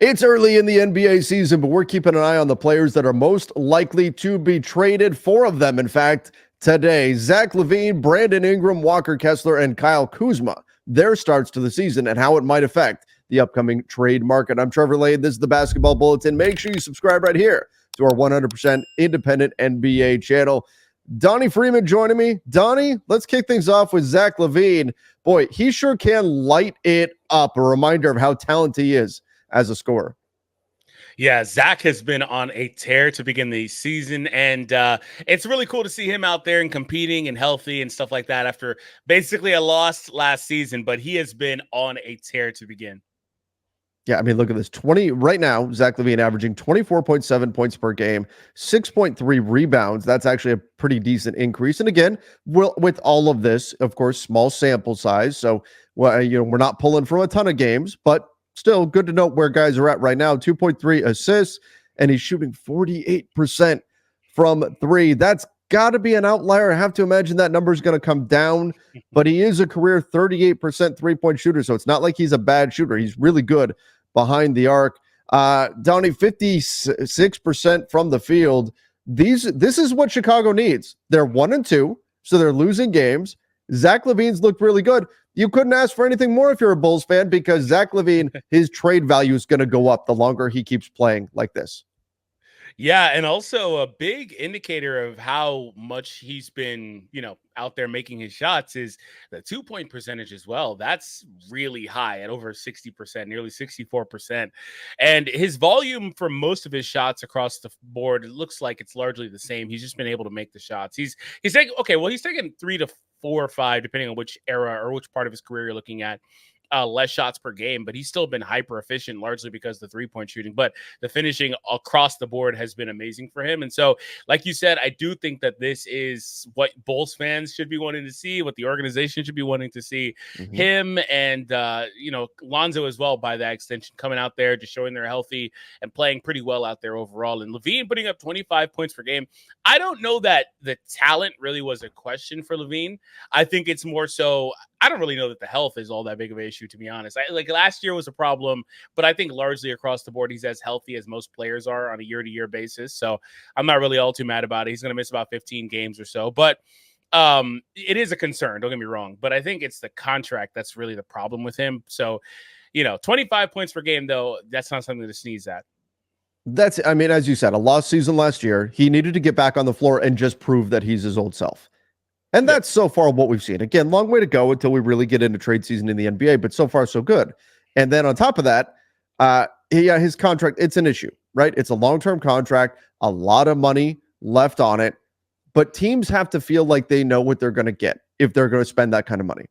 It's early in the NBA season, but we're keeping an eye on the players that are most likely to be traded. Four of them, in fact, today. Zach LaVine, Brandon Ingram, Walker Kessler, and Kyle Kuzma. Their starts to the season and how it might affect the upcoming trade market. I'm Trevor Lane. This is the Basketball Bulletin. Make sure you subscribe right here to our 100% independent NBA channel. Donnie Freeman joining me. Donnie, let's kick things off with Zach LaVine. Boy, he sure can light it up. A reminder of how talented he is as a scorer. Yeah, Zach has been on a tear to begin the season, and it's really cool to see him out there and competing and healthy and stuff like that after basically a loss last season, but he has been on a tear to begin. Yeah, I mean, look at this. 20 right now, Zach LaVine averaging 24.7 points per game, 6.3 rebounds. That's actually a pretty decent increase. And again, with all of this, of course, small sample size. So, we're not pulling from a ton of games, but still good to note where guys are at right now. 2.3 assists, and he's shooting 48% from three. That's got to be an outlier. I have to imagine that number is going to come down, but he is a career 38% three-point shooter, so it's not like he's a bad shooter. He's really good behind the arc. Donnie, 56% from the field. This is what Chicago needs. They're 1-2, so they're losing games. Zach LaVine's looked really good. You couldn't ask for anything more if you're a Bulls fan, because Zach LaVine, his trade value is going to go up the longer he keeps playing like this. Yeah, and also a big indicator of how much he's been, out there making his shots is the 2-point percentage as well. That's really high at over 60%, nearly 64%. And his volume for most of his shots across the board, it looks like it's largely the same. He's just been able to make the shots. He's taking he's taken 3 to 4 or 5, depending on which era or which part of his career you're looking at. Less shots per game, but he's still been hyper efficient, largely because of the 3-point shooting. But the finishing across the board has been amazing for him. And so, like you said, I do think that this is what Bulls fans should be wanting to see, what the organization should be wanting to see. Him and Lonzo as well, by that extension, coming out there, just showing they're healthy and playing pretty well out there overall. And LaVine putting up 25 points per game. I don't know that the talent really was a question for LaVine. I think it's more so, I don't really know that the health is all that big of an issue, to be honest. Like last year was a problem, but I think largely across the board, he's as healthy as most players are on a year-to-year basis. So I'm not really all too mad about it. He's going to miss about 15 games or so, but it is a concern. Don't get me wrong, but I think it's the contract that's really the problem with him. So, 25 points per game, though, that's not something to sneeze at. As you said, a lost season last year. He needed to get back on the floor and just prove that he's his old self. And that's so far what we've seen. Again, long way to go until we really get into trade season in the NBA, but so far so good. And then on top of that, his contract, it's an issue, right? It's a long-term contract, a lot of money left on it, but teams have to feel like they know what they're going to get if they're going to spend that kind of money.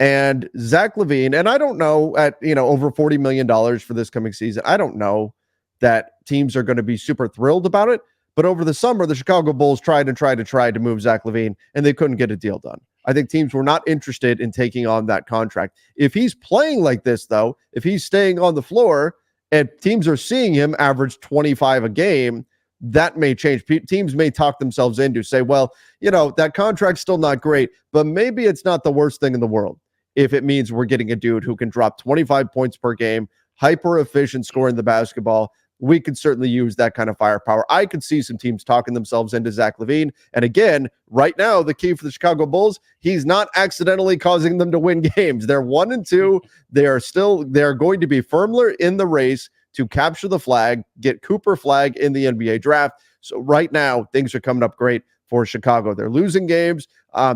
And Zach LaVine, and I don't know, at over $40 million for this coming season, I don't know that teams are going to be super thrilled about it. But over the summer, the Chicago Bulls tried to move Zach LaVine, and they couldn't get a deal done. I think teams were not interested in taking on that contract. If he's playing like this, though, if he's staying on the floor and teams are seeing him average 25 a game, that may change. Teams may talk themselves into say, well, that contract's still not great, but maybe it's not the worst thing in the world if it means we're getting a dude who can drop 25 points per game, hyper efficient scoring the basketball. We could certainly use that kind of firepower. I could see some teams talking themselves into Zach LaVine. And again, right now, the key for the Chicago Bulls, he's not accidentally causing them to win games. They're 1-2. They're going to be firmly in the race to capture the flag, get Cooper flag in the NBA draft. So right now, things are coming up great for Chicago. They're losing games.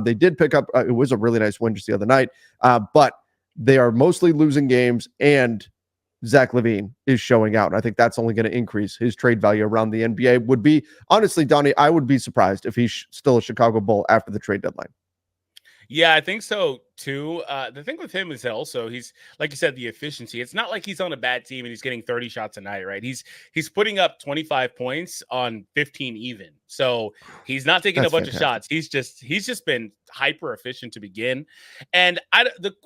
They did pick up, it was a really nice win just the other night, but they are mostly losing games, and Zach LaVine is showing out. And I think that's only going to increase his trade value around the NBA. Would be, honestly, Donnie, I would be surprised if he's still a Chicago Bull after the trade deadline. Yeah, I think so too. The thing with him is also he's, like you said, the efficiency. It's not like he's on a bad team and he's getting 30 shots a night, right? He's putting up 25 points on 15 even. So he's not taking a bunch of shots. He's just been hyper efficient to begin. And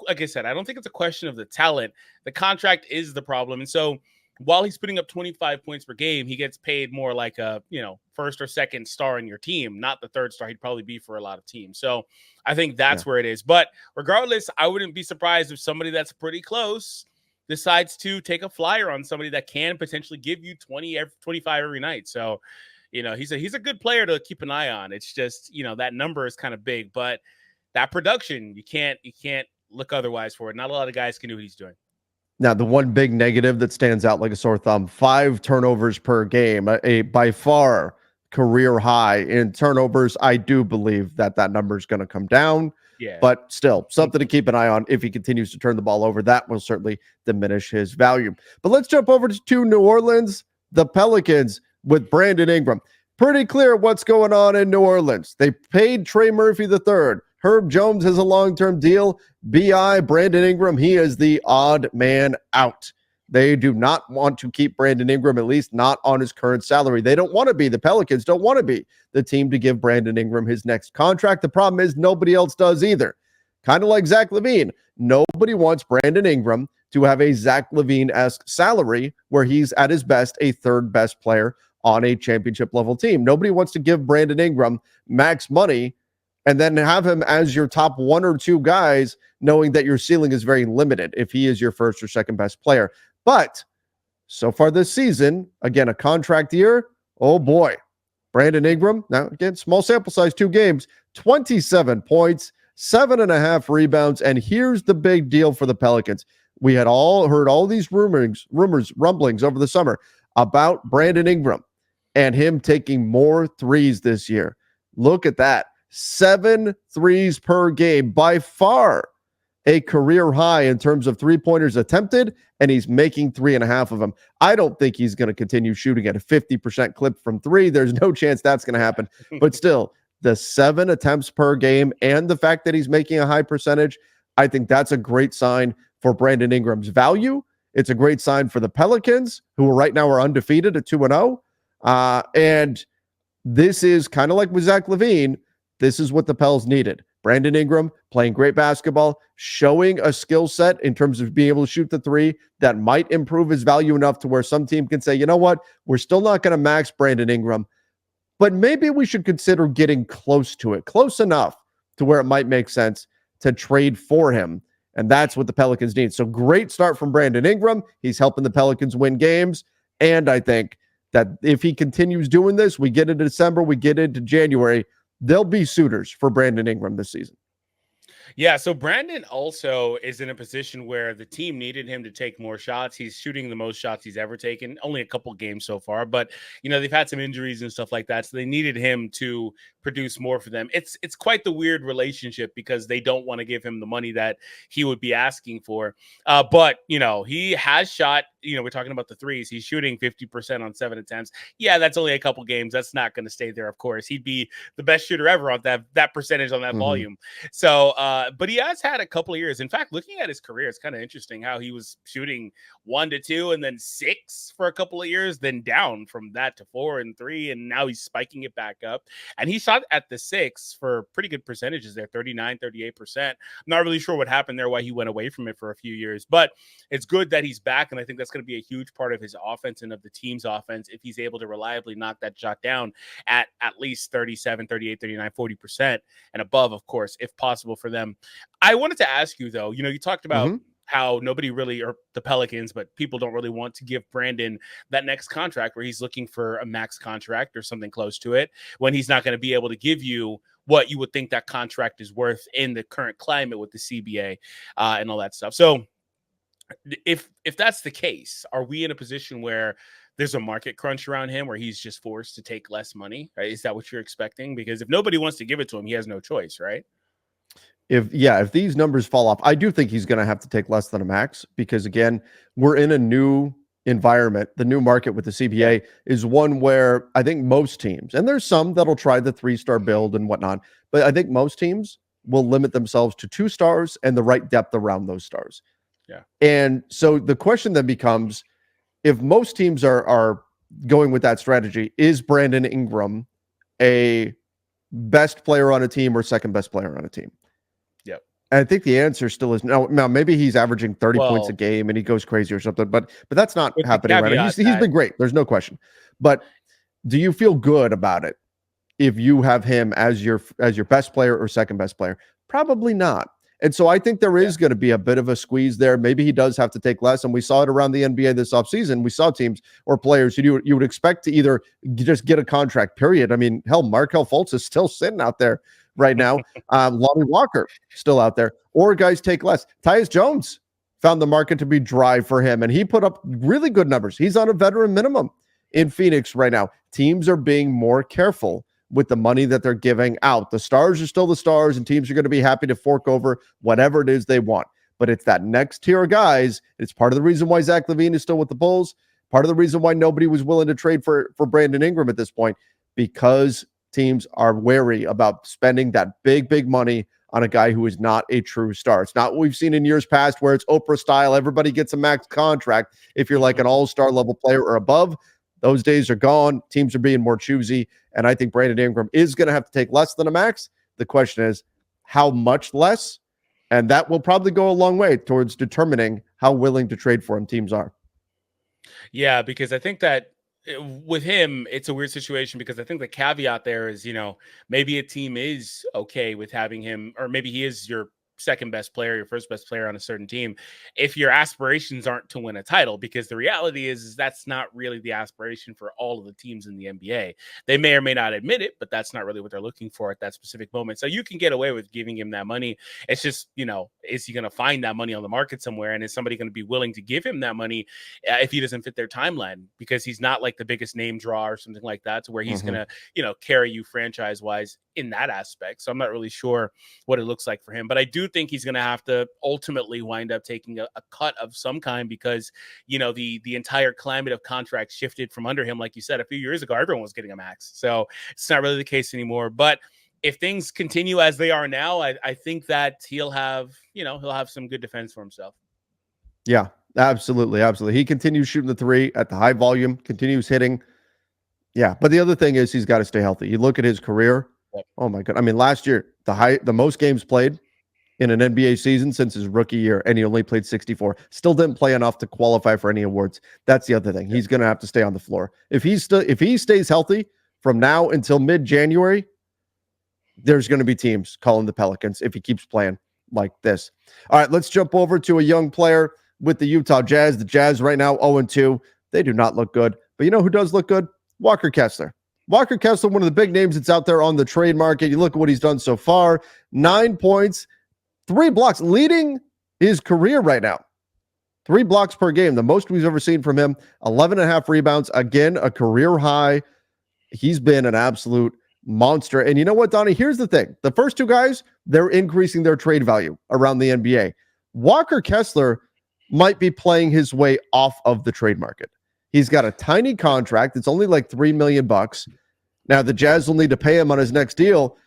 like I said, I don't think it's a question of the talent. The contract is the problem. And so while he's putting up 25 points per game, he gets paid more like a, first or second star in your team, not the third star he'd probably be for a lot of teams. So I think that's where it is. But regardless, I wouldn't be surprised if somebody that's pretty close decides to take a flyer on somebody that can potentially give you 25 every night. So, he's a good player to keep an eye on. It's just, that number is kind of big, but that production, you can't look otherwise for it. Not a lot of guys can do what he's doing. Now, the one big negative that stands out like a sore thumb, 5 turnovers per game, a by far career high in turnovers. I do believe that number is going to come down. Yeah. But still, something to keep an eye on. If he continues to turn the ball over, that will certainly diminish his value. But let's jump over to New Orleans, the Pelicans with Brandon Ingram. Pretty clear what's going on in New Orleans. They paid Trey Murphy III. Herb Jones has a long-term deal. B.I. Brandon Ingram, he is the odd man out. They do not want to keep Brandon Ingram, at least not on his current salary. They don't want to be, the Pelicans don't want to be the team to give Brandon Ingram his next contract. The problem is nobody else does either. Kind of like Zach LaVine. Nobody wants Brandon Ingram to have a Zach LaVine-esque salary where he's at his best a third best player on a championship level team. Nobody wants to give Brandon Ingram max money and then have him as your top 1 or 2 guys, knowing that your ceiling is very limited if he is your first or second best player. But so far this season, again, a contract year, oh boy. Brandon Ingram, now again, small sample size, 2 games, 27 points, 7.5 rebounds, and here's the big deal for the Pelicans. We had all heard all these rumblings over the summer about Brandon Ingram and him taking more threes this year. Look at that. 7 threes per game, by far a career high in terms of three-pointers attempted, and he's making 3.5 of them. I don't think he's going to continue shooting at a 50% clip from 3. There's no chance that's going to happen. But still, the 7 attempts per game and the fact that he's making a high percentage, I think that's a great sign for Brandon Ingram's value. It's a great sign for the Pelicans, who right now are undefeated at 2-0. And this is kind of like with Zach LaVine. This is what the Pels needed. Brandon Ingram playing great basketball, showing a skill set in terms of being able to shoot the 3 that might improve his value enough to where some team can say, you know what, we're still not going to max Brandon Ingram, but maybe we should consider getting close to it, close enough to where it might make sense to trade for him. And that's what the Pelicans need. So great start from Brandon Ingram. He's helping the Pelicans win games. And I think that if he continues doing this, we get into December, we get into January, there'll be suitors for Brandon Ingram this season. Yeah, so Brandon also is in a position where the team needed him to take more shots. He's shooting the most shots he's ever taken, only a couple games so far, but they've had some injuries and stuff like that, so they needed him to produce more for them. It's quite the weird relationship because they don't want to give him the money that he would be asking for. But he has shot, we're talking about the threes. He's shooting 50% on 7 attempts. Yeah, that's only a couple games. That's not going to stay there, of course. He'd be the best shooter ever on that percentage on that volume. So, but he has had a couple of years. In fact, looking at his career, it's kind of interesting how he was shooting 1 to 2 and then 6 for a couple of years, then down from that to 4 and 3. And now he's spiking it back up. And he shot at the 6 for pretty good percentages there, 39, 38%. I'm not really sure what happened there, why he went away from it for a few years, but it's good that he's back. And I think that's going to be a huge part of his offense and of the team's offense if he's able to reliably knock that shot down at least 37, 38, 39, 40% and above, of course, if possible for them. I wanted to ask you, though, you talked about how nobody really, or the Pelicans, but people don't really want to give Brandon that next contract where he's looking for a max contract or something close to it when he's not going to be able to give you what you would think that contract is worth in the current climate with the CBA and all that stuff. So if that's the case, are we in a position where there's a market crunch around him where he's just forced to take less money? Right? Is that what you're expecting? Because if nobody wants to give it to him, he has no choice, right? If these numbers fall off, I do think he's going to have to take less than a max because, again, we're in a new environment. The new market with the CBA is one where I think most teams, and there's some that'll try the 3-star build and whatnot, but I think most teams will limit themselves to 2 stars and the right depth around those stars. Yeah. And so the question then becomes, if most teams are going with that strategy, is Brandon Ingram a best player on a team or second best player on a team? And I think the answer still is no. Now, maybe he's averaging 30 points a game and he goes crazy or something, but that's not happening right now. He's been great. There's no question. But do you feel good about it if you have him as your best player or second best player? Probably not. And so I think there is going to be a bit of a squeeze there. Maybe he does have to take less. And we saw it around the NBA this offseason. We saw teams or players who you would expect to either just get a contract, period. I mean, hell, Markelle Fultz is still sitting out there right now. Lonnie Walker still out there. Or guys take less. Tyus Jones found the market to be dry for him, and he put up really good numbers. He's on a veteran minimum in Phoenix right now. Teams are being more careful with the money that they're giving out. The stars are still the stars, and teams are going to be happy to fork over whatever it is they want. But it's that next tier of guys. It's part of the reason why Zach LaVine is still with the Bulls. Part of the reason why nobody was willing to trade for Brandon Ingram at this point, because teams are wary about spending that big money on a guy who is not a true star. It's not what we've seen in years past where it's Oprah style. Everybody gets a max contract if you're like an all-star level player or above. Those days are gone. Teams are being more choosy. And I think Brandon Ingram is going to have to take less than a max. The question is, how much less? And that will probably go a long way towards determining how willing to trade for him teams are. Yeah, because I think that with him, it's a weird situation because I think the caveat there is, maybe a team is okay with having him, or maybe he is your second best player, your first best player on a certain team, if your aspirations aren't to win a title, because the reality is that's not really the aspiration for all of the teams in the NBA. They may or may not admit it, but that's not really what they're looking for at that specific moment. So you can get away with giving him that money. It's just, is he going to find that money on the market somewhere? And is somebody going to be willing to give him that money if he doesn't fit their timeline? Because he's not like the biggest name draw or something like that, to where he's going to, carry you franchise wise in that aspect. So I'm not really sure what it looks like for him, but I do think he's going to have to ultimately wind up taking a cut of some kind, because the entire climate of contracts shifted from under him. Like you said, a few years ago, everyone was getting a max, so it's not really the case anymore. But if things continue as they are now, I think that he'll have some good defense for himself. Yeah, absolutely. He continues shooting the three at the high volume, continues hitting. Yeah, but the other thing is he's got to stay healthy. You look at his career. Oh my God. I mean, last year, the most games played in an NBA season since his rookie year, and he only played 64. Still didn't play enough to qualify for any awards. That's the other thing. He's going to have to stay on the floor. If he stays healthy from now until mid-January, there's going to be teams calling the Pelicans if he keeps playing like this. All right, let's jump over to a young player with the Utah Jazz. The Jazz right now 0-2. They do not look good. But you know who does look good? Walker Kessler. Walker Kessler, one of the big names that's out there on the trade market. You look at what he's done so far. 9 points, 3 blocks, leading his career right now. 3 blocks per game, the most we've ever seen from him. 11.5 rebounds, again, a career high. He's been an absolute monster. And you know what, Donnie? Here's the thing. The first 2 guys, they're increasing their trade value around the NBA. Walker Kessler might be playing his way off of the trade market. He's got a tiny contract. It's only like $3 million. Now, the Jazz will need to pay him on his next deal,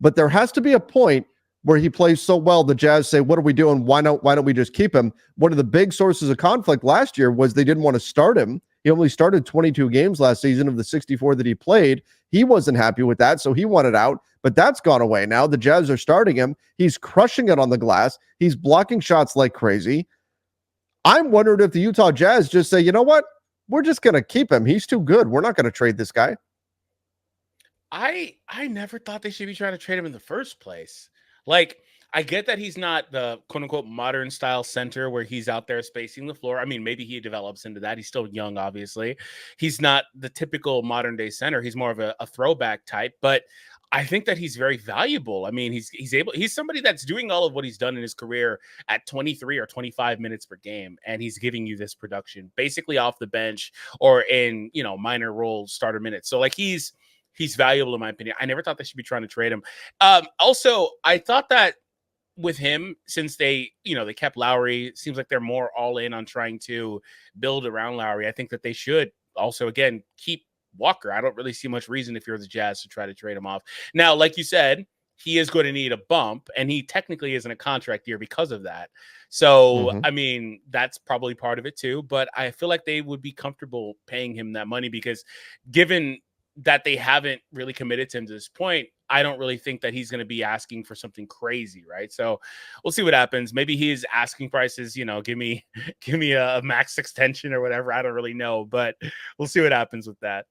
but there has to be a point where he plays so well, the Jazz say, what are we doing? Why don't we just keep him? One of the big sources of conflict last year was they didn't want to start him. He only started 22 games last season of the 64 that he played. He wasn't happy with that, so he wanted out, but that's gone away now. The Jazz are starting him. He's crushing it on the glass. He's blocking shots like crazy. I'm wondering if the Utah Jazz just say, you know what? We're just going to keep him. He's too good. We're not going to trade this guy. I never thought they should be trying to trade him in the first place. Like, I get that he's not the quote-unquote modern style center where he's out there spacing the floor. I mean, maybe he develops into that. He's still young, obviously. He's not the typical modern day center. He's more of a throwback type, but I think that he's very valuable. I mean, he's somebody that's doing all of what he's done in his career at 23 or 25 minutes per game, and he's giving you this production basically off the bench or in, minor role starter minutes. So like he's valuable in my opinion. I never thought they should be trying to trade him. Also, I thought that with him, since they kept Lowry, it seems like they're more all in on trying to build around Lowry. I think that they should also, again, keep Walker. I don't really see much reason if you're the Jazz to try to trade him off. Now, like you said, he is going to need a bump, and he technically is in a contract year because of that. So, I mean, that's probably part of it too, but I feel like they would be comfortable paying him that money because given that they haven't really committed to him to this point, I don't really think that he's going to be asking for something crazy, right? So we'll see what happens. Maybe his asking prices, give me a max extension or whatever. I don't really know, but we'll see what happens with that.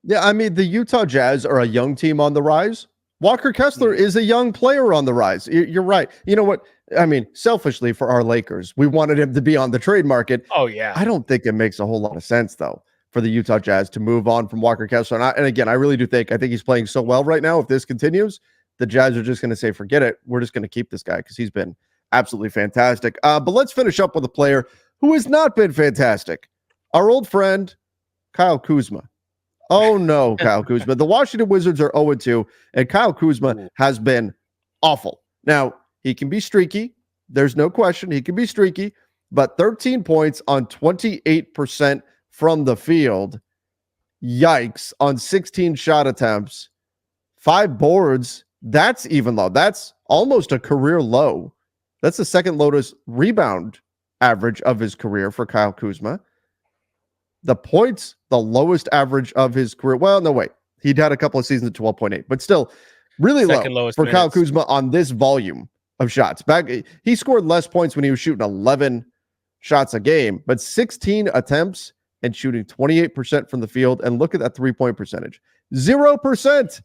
Yeah, I mean, the Utah Jazz are a young team on the rise. Walker Kessler is a young player on the rise. You're right. You know what? I mean, selfishly for our Lakers, we wanted him to be on the trade market. Oh, yeah. I don't think it makes a whole lot of sense, though, for the Utah Jazz to move on from Walker Kessler. And again, I really do think he's playing so well right now. If this continues, the Jazz are just going to say, forget it. We're just going to keep this guy because he's been absolutely fantastic. But let's finish up with a player who has not been fantastic. Our old friend, Kyle Kuzma. Oh, no, Kyle Kuzma. The Washington Wizards are 0-2, and Kyle Kuzma has been awful. Now, he can be streaky. There's no question. He can be streaky, but 13 points on 28% from the field. Yikes. On 16 shot attempts. 5 boards. That's even low. That's almost a career low. That's the second lowest rebound average of his career for Kyle Kuzma. The points, the lowest average of his career. Well, no, wait. He'd had a couple of seasons at 12.8, but still really Second low lowest for minutes. Kyle Kuzma on this volume of shots. He scored less points when he was shooting 11 shots a game, but 16 attempts and shooting 28% from the field. And look at that 3-point percentage. 0%.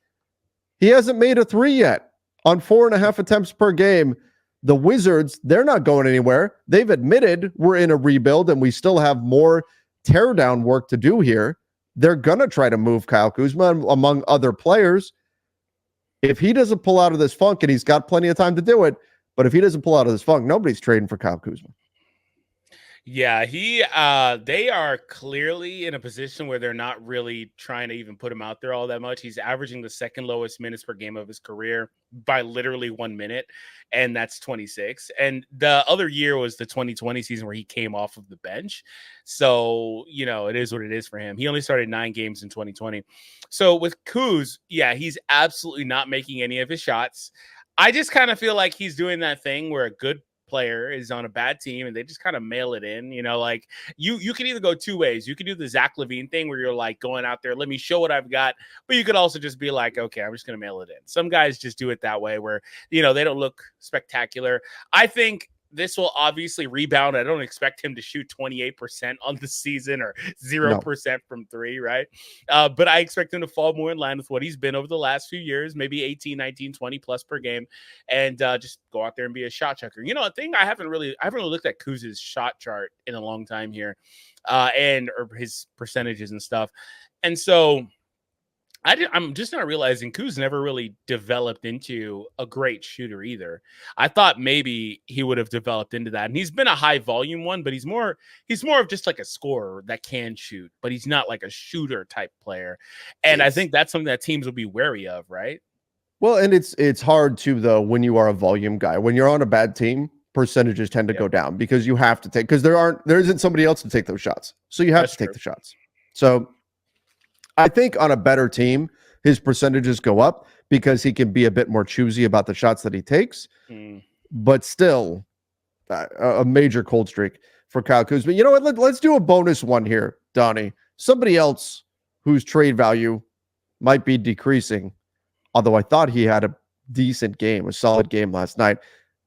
He hasn't made a 3 yet on 4.5 attempts per game. The Wizards, they're not going anywhere. They've admitted we're in a rebuild and we still have more teardown work to do here. They're going to try to move Kyle Kuzma among other players. If he doesn't pull out of this funk, and he's got plenty of time to do it, but if he doesn't pull out of this funk, nobody's trading for Kyle Kuzma. Yeah, they are clearly in a position where they're not really trying to even put him out there all that much. He's averaging the second lowest minutes per game of his career by literally 1 minute, and that's 26. And the other year was the 2020 season where he came off of the bench. So, it is what it is for him. He only started 9 games in 2020. So with Kuz, yeah, he's absolutely not making any of his shots. I just kind of feel like he's doing that thing where a good player is on a bad team and they just kind of mail it in, like you can either go two ways. You can do the Zach LaVine thing where you're like going out there, let me show what I've got, but you could also just be like, okay, I'm just going to mail it in. Some guys just do it that way where, they don't look spectacular. I think this will obviously rebound. I don't expect him to shoot 28% on the season or 0% from 3, right? But I expect him to fall more in line with what he's been over the last few years, maybe 18, 19, 20 plus per game, and just go out there and be a shot checker. A thing I haven't really looked at Kuz's shot chart in a long time here, or his percentages and stuff. And so I'm just not realizing Kuz never really developed into a great shooter either. I thought maybe he would have developed into that. And he's been a high volume one, but he's more of just like a scorer that can shoot, but he's not like a shooter type player. And I think that's something that teams will be wary of, right? Well, and it's hard too, though, when you are a volume guy. When you're on a bad team, percentages tend to go down because you have to take, because there isn't somebody else to take those shots. So you have to take the shots. So I think on a better team, his percentages go up because he can be a bit more choosy about the shots that he takes. But still, a major cold streak for Kyle Kuzma. You know what? Let's do a bonus one here, Donnie. Somebody else whose trade value might be decreasing, although I thought he had a decent game, a solid game last night.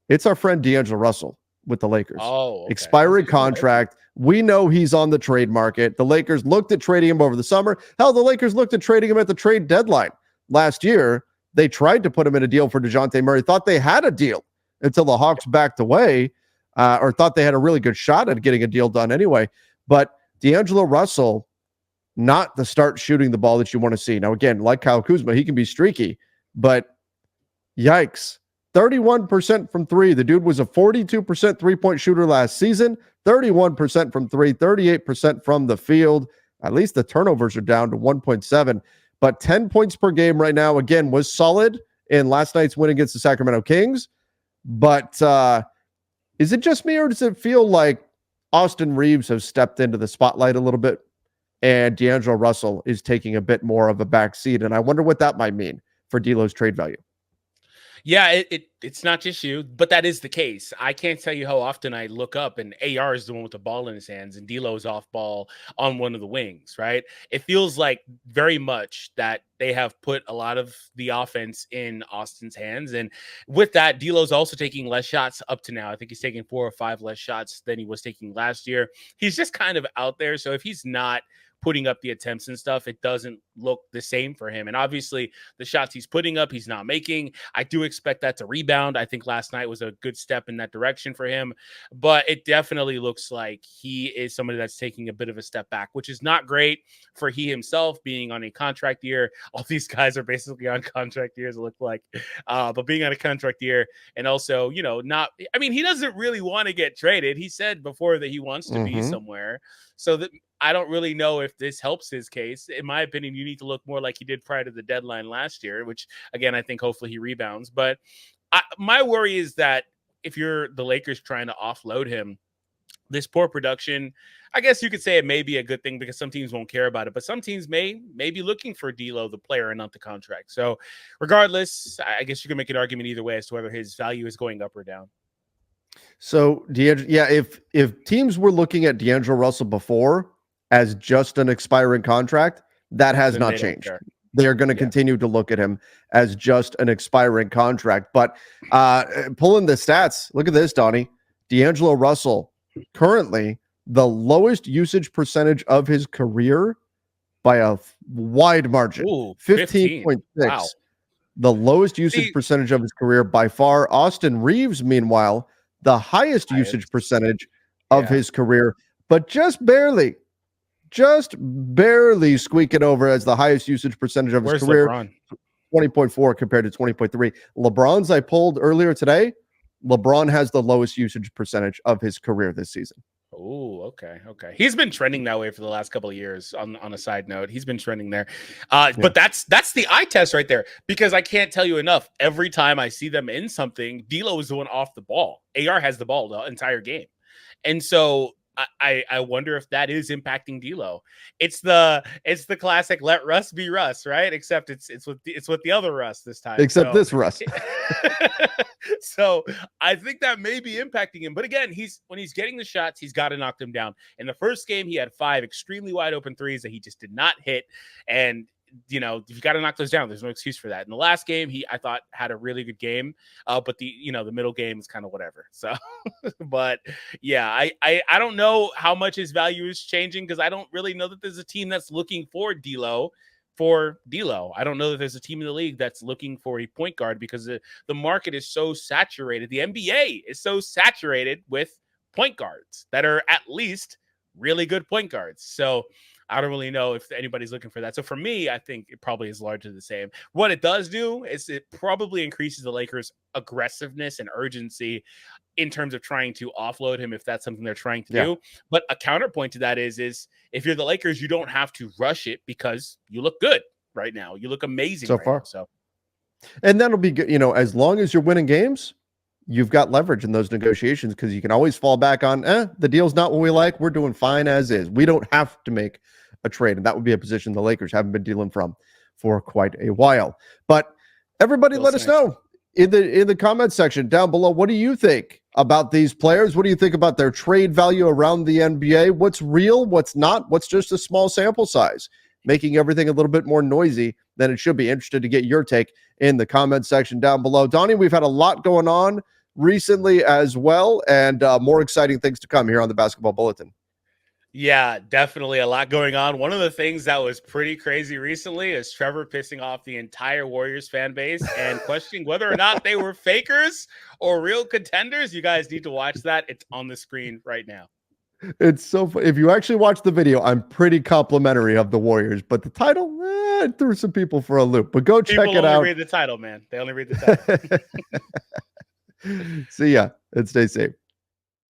It's our friend DAngelo Russell with the Lakers. Oh, okay. Expiring contract. We know he's on the trade market. The Lakers looked at trading him over the summer. Hell, the Lakers looked at trading him at the trade deadline last year. They tried to put him in a deal for DeJounte Murray, thought they had a deal until the Hawks backed away, or thought they had a really good shot at getting a deal done anyway. But DAngelo Russell, not the start shooting the ball that you want to see. Now, again, like Kyle Kuzma, he can be streaky, but yikes. 31% from 3. The dude was a 42% three-point shooter last season, 31% from 3, 38% from the field. At least the turnovers are down to 1.7, but 10 points per game right now, again, was solid in last night's win against the Sacramento Kings. But is it just me, or does it feel like Austin Reeves has stepped into the spotlight a little bit and DAngelo Russell is taking a bit more of a back seat? And I wonder what that might mean for D'Lo's trade value. Yeah, it's not just you, but that is the case. I can't tell you how often I look up and AR is the one with the ball in his hands and D'Lo's off ball on one of the wings, right? It feels like very much that they have put a lot of the offense in Austin's hands. And with that, D'Lo's also taking less shots up to now. I think he's taking 4 or 5 less shots than he was taking last year. He's just kind of out there. So if he's not putting up the attempts and stuff, it doesn't look the same for him. And obviously the shots he's putting up, he's not making. I do expect that to rebound. I think last night was a good step in that direction for him, but it definitely looks like he is somebody that's taking a bit of a step back, which is not great for he himself being on a contract year. All these guys are basically on contract years, it looked like, but being on a contract year, and also, he doesn't really want to get traded. He said before that he wants to be somewhere. So that I don't really know if this helps his case. In my opinion, you need to look more like he did prior to the deadline last year, which again, I think hopefully he rebounds. But my worry is that if you're the Lakers trying to offload him, this poor production, I guess you could say it may be a good thing because some teams won't care about it, but some teams may be looking for D'Lo, the player, and not the contract. So regardless, I guess you can make an argument either way as to whether his value is going up or down. So if teams were looking at DAngelo Russell before as just an expiring contract, that has not changed. They are going to continue to look at him as just an expiring contract. But pulling the stats, look at this, Donnie. DAngelo Russell, currently the lowest usage percentage of his career by a wide margin. 15.6. Wow. The lowest usage percentage of his career by far. Austin Reeves, meanwhile, the highest usage percentage of his career, but just barely squeaking over as the highest usage percentage of his career. LeBron? 20.4 compared to 20.3. LeBron's I pulled earlier today. LeBron has the lowest usage percentage of his career this season. Oh, okay. He's been trending that way for the last couple of years. On a side note, he's been trending there. But that's the eye test right there, because I can't tell you enough. Every time I see them in something, D'Lo is the one off the ball. AR has the ball the entire game, and so I wonder if that is impacting D'Lo. It's the classic let Russ be Russ, right? Except it's with the other Russ this time. This Russ. So I think that may be impacting him. But again, when he's getting the shots, he's got to knock them down. In the first game, he had 5 extremely wide open threes that he just did not hit. And you've got to knock those down. There's no excuse for that. In the last game, I thought had a really good game. But the middle game is kind of whatever. So, but yeah, I don't know how much his value is changing, because I don't really know that there's a team that's looking for D'Lo. I don't know that there's a team in the league that's looking for a point guard, because the market is so saturated. The NBA is so saturated with point guards that are at least really good point guards. So I don't really know if anybody's looking for that. So for me, I think it probably is largely the same. What it does do is it probably increases the Lakers' aggressiveness and urgency in terms of trying to offload him, if that's something they're trying to do. But a counterpoint to that is if you're the Lakers, you don't have to rush it, because you look good right now. You look amazing so far. So, and that'll be good. As long as you're winning games, you've got leverage in those negotiations, because you can always fall back on, the deal's not what we like. We're doing fine as is. We don't have to make a trade. And that would be a position the Lakers haven't been dealing from for quite a while. But everybody let us know in the comment section down below. What do you think about these players? What do you think about their trade value around the NBA? What's real? What's not? What's just a small sample size, making everything a little bit more noisy than it should be? Interested to get your take in the comment section down below. Donnie, we've had a lot going on recently as well, and more exciting things to come here on the Basketball Bulletin. Yeah, definitely a lot going on. One of the things that was pretty crazy recently is Trevor pissing off the entire Warriors fan base and questioning whether or not they were fakers or real contenders. You guys need to watch that. It's on the screen right now. It's so fun. If you actually watch the video, I'm pretty complimentary of the Warriors, but the title threw some people for a loop. But go check it out. People only read the title, man. They only read the title. See ya, and stay safe.